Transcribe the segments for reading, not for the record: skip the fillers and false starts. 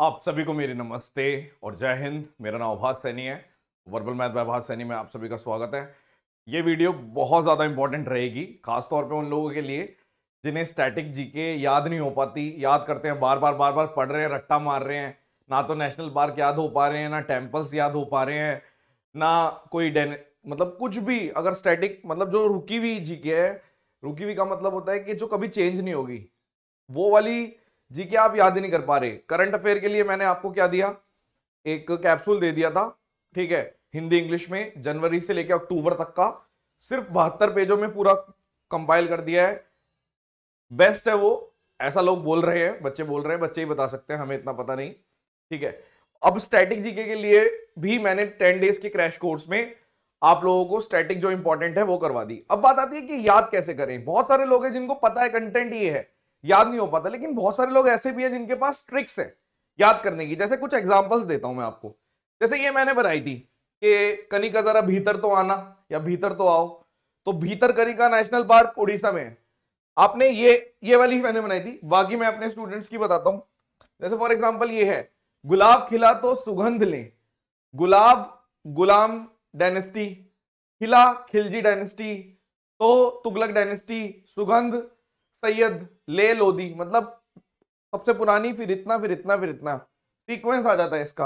आप सभी को मेरी नमस्ते और जय हिंद। मेरा नाम आभास सैनी है। वर्बल मैथ बाय आभास सैनी में आप सभी का स्वागत है। ये वीडियो बहुत ज़्यादा इंपॉर्टेंट रहेगी, खासतौर पे उन लोगों के लिए जिन्हें स्टैटिक जीके याद नहीं हो पाती। याद करते हैं, बार बार पढ़ रहे हैं, रट्टा मार रहे हैं, ना तो नेशनल पार्क याद हो पा रहे हैं, ना टेम्पल्स याद हो पा रहे हैं, ना कोई मतलब कुछ भी। अगर स्टैटिक मतलब जो रुकी हुई जीके है, रुकी हुई का मतलब होता है कि जो कभी चेंज नहीं होगी, वो वाली जीके आप याद ही नहीं कर पा रहे। करंट अफेयर के लिए मैंने आपको क्या दिया, एक कैप्सूल दे दिया था, ठीक है, हिंदी इंग्लिश में, जनवरी से लेकर अक्टूबर तक का, सिर्फ 72 पेजों में पूरा कंपाइल कर दिया है। बेस्ट है वो, ऐसा लोग बोल रहे हैं, बच्चे बोल रहे हैं, बच्चे ही बता सकते हैं, हमें इतना पता नहीं, ठीक है। अब स्टैटिक जीके के लिए भी मैंने 10 डेज के क्रैश कोर्स में आप लोगों को स्टैटिक जो इंपॉर्टेंट है वो करवा दी। अब बात आती है कि याद कैसे करें। बहुत सारे लोग हैं जिनको पता है कंटेंट ये है, याद नहीं हो पाता, लेकिन बहुत सारे लोग ऐसे भी हैं जिनके पास ट्रिक्स है याद करने की। जैसे कुछ एग्जांपल्स देता हूं मैं आपको। जैसे ये मैंने बनाई थी कि कनिका जरा भीतर तो आना या भीतर तो आओ, तो भीतर कनिका नेशनल पार्क उड़ीसा में है। आपने ये वाली मैंने बनाई थी, बाकी मैं अपने स्टूडेंट्स की बताता हूं। जैसे फॉर एग्जाम्पल ये है, गुलाब खिला तो सुगंध ले, गुलाब गुलाम डायनेस्टी, खिला खिलजी डायनेस्टी, तो तुगलक डायनेस्टी, सुगंध सैयद, ले लोधी, मतलब सबसे पुरानी, फिर इतना फिर इतना फिर इतना सीक्वेंस आ जाता है इसका।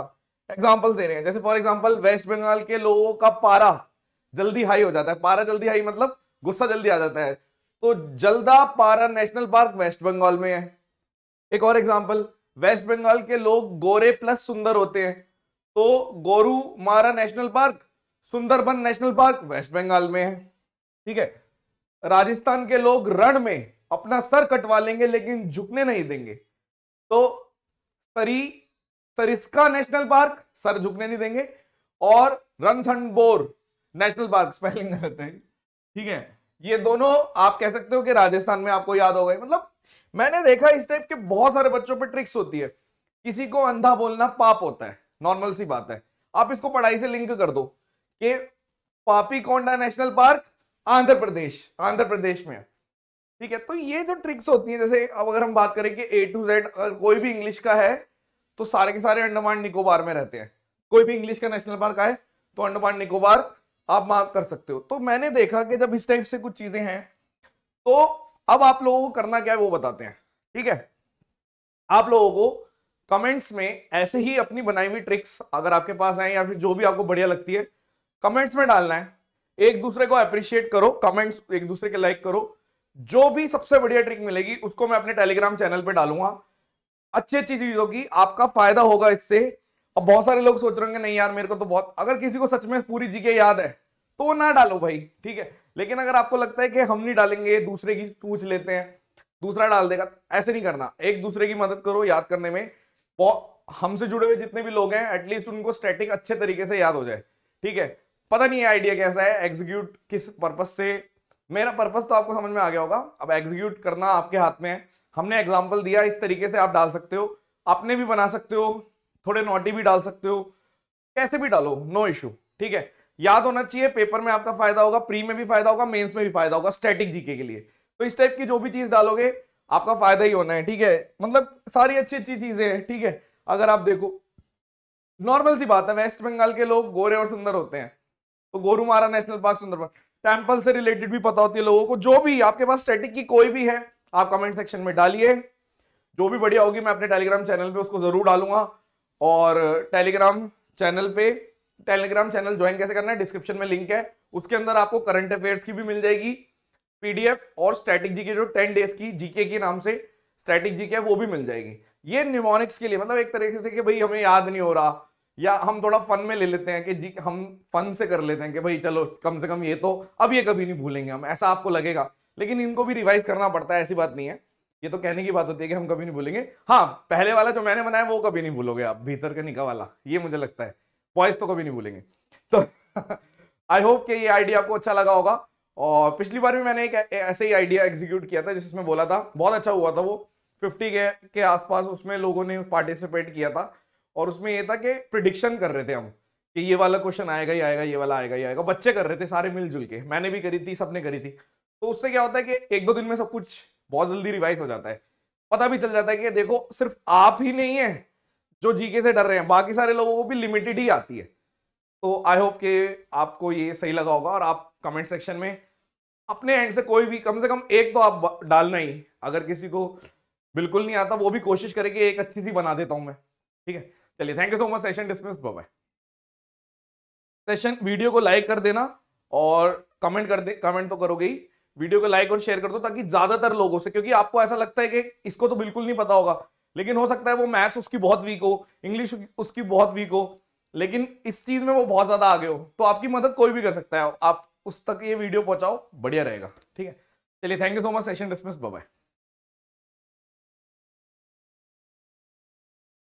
एग्जांपल्स दे रहे हैं, जैसे फॉर एग्जांपल वेस्ट बंगाल के लोगों का पारा जल्दी हाई हो जाता है। पारा जल्दी हाई मतलब गुस्सा जल्दी आ जाता है, तो जल्दा पारा नेशनल पार्क वेस्ट बंगाल में है। एक और एग्जांपल, वेस्ट बंगाल के लोग गोरे प्लस सुंदर होते हैं, तो Gorumara national park, Sundarban national park West Bengal में है, ठीक है। राजस्थान के लोग रण में अपना सर कटवा लेंगे लेकिन झुकने नहीं देंगे, तो सरिस्का नेशनल पार्क, सर झुकने नहीं देंगे, और रणथंबोर नेशनल पार्क, स्पेलिंग गलत है, ठीक है। ये दोनों आप कह सकते हो कि राजस्थान में आपको याद हो गए। मतलब मैंने देखा इस टाइप के बहुत सारे बच्चों पे ट्रिक्स होती है। किसी को अंधा बोलना पाप होता है, नॉर्मल सी बात है। आप इसको पढ़ाई से लिंक कर दो कि पापीकोंडा नेशनल पार्क आंध्र प्रदेश में, ठीक है। तो ये जो ट्रिक्स होती है, जैसे अब अगर हम बात करें कि A to Z अगर कोई भी इंग्लिश का है तो सारे के सारे अंडमान निकोबार में रहते हैं। कोई भी इंग्लिश का नेशनल पार्क आए तो अंडमान निकोबार आप मार्क कर सकते हो। तो मैंने देखा कि जब इस टाइप से कुछ चीजें हैं, तो अब आप लोगों को करना क्या है वो बताते हैं, ठीक है। आप लोगों को कमेंट्स में ऐसे ही अपनी बनाई हुई ट्रिक्स अगर आपके पास आए, या फिर जो भी आपको बढ़िया लगती है, कमेंट्स में डालना है। एक दूसरे को अप्रिशिएट करो, कमेंट्स एक दूसरे के लाइक करो। जो भी सबसे बढ़िया ट्रिक मिलेगी उसको मैं अपने टेलीग्राम चैनल पे डालूंगा। अच्छी अच्छी चीजों की आपका फायदा होगा इससे। अब बहुत सारे लोग सोच रहे होंगे नहीं यार मेरे को तो बहुत, अगर किसी को सच में पूरी जीके याद है तो वो ना डालो भाई, ठीक है। लेकिन अगर आपको लगता है कि हम नहीं डालेंगे, दूसरे की पूछ लेते हैं, दूसरा डाल देगा, ऐसे नहीं करना। एक दूसरे की मदद करो याद करने में। हमसे जुड़े हुए जितने भी लोग हैं एटलीस्ट उनको स्टैटिक अच्छे तरीके से याद हो जाए, ठीक है। पता नहीं आइडिया कैसा है, एग्जीक्यूट किस पर्पस से, मेरा पर्पस तो आपको समझ में आ गया होगा। अब एग्जीक्यूट करना आपके हाथ में है। हमने एग्जांपल दिया, इस तरीके से आप डाल सकते हो, अपने भी बना सकते हो, थोड़े नोटी भी डाल सकते हो, कैसे भी डालो, नो इशू, ठीक है। याद होना चाहिए, पेपर में आपका फायदा होगा, प्री में भी फायदा होगा, मेंस में भी फायदा होगा स्टैटिक जीके के लिए। तो इस टाइप की जो भी चीज डालोगे आपका फायदा ही होना है, ठीक है। मतलब सारी अच्छी अच्छी चीजें हैं, ठीक है। अगर आप देखो, नॉर्मल सी बात है, वेस्ट बंगाल के लोग गोरे और सुंदर होते हैं, तो Gorumara national park Sundarban, temple से रिलेटेड भी पता होती है लोगों को। जो भी आपके पास स्टैटिक की कोई भी है आप कमेंट सेक्शन में डालिए, जो भी बढ़िया होगी मैं अपने टेलीग्राम चैनल पे उसको जरूर डालूंगा। और टेलीग्राम चैनल ज्वाइन कैसे करना है, डिस्क्रिप्शन में लिंक है, उसके अंदर आपको करंट अफेयर्स की भी मिल जाएगी पीडीएफ, और स्टैटिक जीके जो 10 डेज की जीके के नाम से स्टैटिक जीके वो भी मिल जाएगी। ये न्यूमोनिक्स के लिए, मतलब एक तरीके से कि भाई हमें याद नहीं हो रहा, या हम थोड़ा फन में ले लेते हैं कि जी हम फन से कर लेते हैं कि भाई चलो कम से कम ये तो अब ये कभी नहीं भूलेंगे हम, ऐसा आपको लगेगा, लेकिन इनको भी रिवाइज करना पड़ता है, ऐसी बात नहीं है। ये तो कहने की बात होती है कि हम कभी नहीं भूलेंगे। हाँ, पहले वाला जो मैंने बनाया वो कभी नहीं भूलोगे आप, भीतर का निकाह वाला, ये मुझे लगता है बॉयज तो कभी नहीं भूलेंगे। तो आई होप कि ये आइडिया आपको अच्छा लगा होगा। और पिछली बार भी मैंने एक ऐसे ही आइडिया एग्जीक्यूट किया था जिसमें बोला था, बहुत अच्छा हुआ था वो, 50 के आसपास उसमें लोगों ने पार्टिसिपेट किया था। और उसमें ये था कि प्रिडिक्शन कर रहे थे हम कि ये वाला क्वेश्चन आएगा ही आएगा, ये वाला आएगा ही आएगा, बच्चे कर रहे थे सारे मिलजुल के, मैंने भी करी थी, सबने करी थी। तो उससे क्या होता है कि 1-2 दिन में सब कुछ बहुत जल्दी रिवाइज हो जाता है। पता भी चल जाता है कि देखो सिर्फ आप ही नहीं है, जो जीके से डर रहे हैं, बाकी सारे लोगों को भी लिमिटेड ही आती है। तो आई होप कि आपको ये सही लगा होगा, और आप कमेंट सेक्शन में अपने एंड से कोई भी कम से कम एक तो आप डालना ही, अगर किसी को बिल्कुल नहीं आता वो भी कोशिश करे कि एक अच्छी सी बना देता हूं मैं, ठीक है। चलिए, thank you so much, session dismiss, bye bye. Session video को लाइक कर देना और कमेंट कर दे, कमेंट तो करोगे ही, वीडियो को लाइक और शेयर कर दो ताकि ज्यादातर लोगों से, क्योंकि आपको ऐसा लगता है कि इसको तो बिल्कुल नहीं पता होगा, लेकिन हो सकता है वो मैथ्स उसकी बहुत वीक हो, इंग्लिश उसकी बहुत वीक हो, लेकिन इस चीज में वो बहुत ज्यादा आगे हो, तो आपकी मदद कोई भी कर सकता है, आप उस तक ये वीडियो पहुंचाओ, बढ़िया रहेगा, ठीक है। चलिए, thank you so much, session dismiss, bye bye.